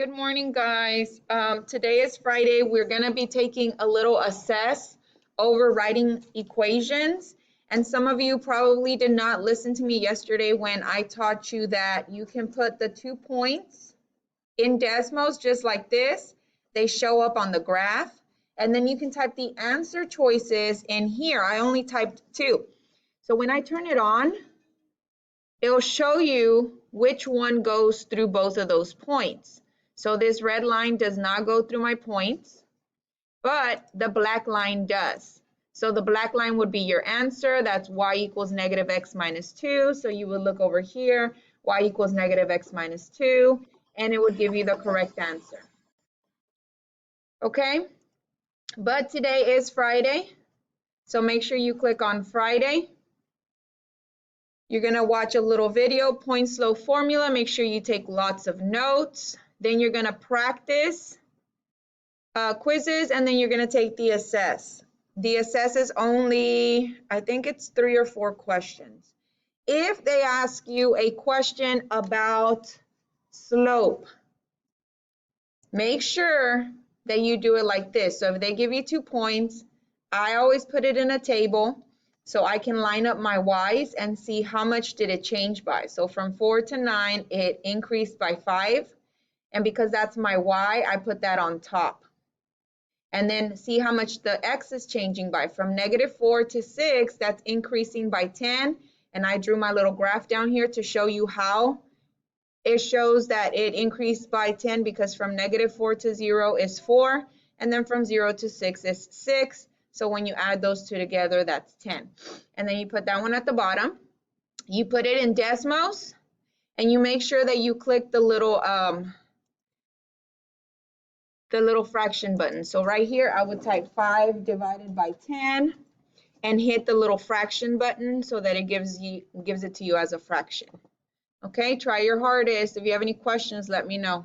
Good morning, guys. Today is Friday. We're going to be taking a little assess over writing equations. And some of you probably did not listen to me yesterday when I taught you that you can put the 2 points in Desmos just like this. They show up on the graph. And then you can type the answer choices in here. I only typed 2. So when I turn it on, it'll show you which one goes through both of those points. So this red line does not go through my points, but the black line does. So the black line would be your answer. That's y equals negative x minus 2. So you would look over here, y equals negative x minus 2, and it would give you the correct answer. Okay? But today is Friday, so make sure you click on Friday. You're going to watch a little video, point slow formula. Make sure you take lots of notes. Then you're going to practice quizzes, and then you're going to take the assess. The assess is only, I think it's 3 or 4 questions. If they ask you a question about slope, make sure that you do it like this. So if they give you 2 points, I always put it in a table so I can line up my y's and see how much did it change by. So from 4 to 9, it increased by 5. And because that's my y, I put that on top. And then see how much the x is changing by. From negative 4 to 6, that's increasing by 10. And I drew my little graph down here to show you how. It shows that it increased by 10 because from negative 4 to 0 is 4. And then from 0 to 6 is 6. So when you add those two together, that's 10. And then you put that one at the bottom. You put it in Desmos. And you make sure that you click the little fraction button. So right here, I would type 5 divided by 10 and hit the little fraction button so that it gives it to you as a fraction. Okay, try your hardest. If you have any questions, let me know.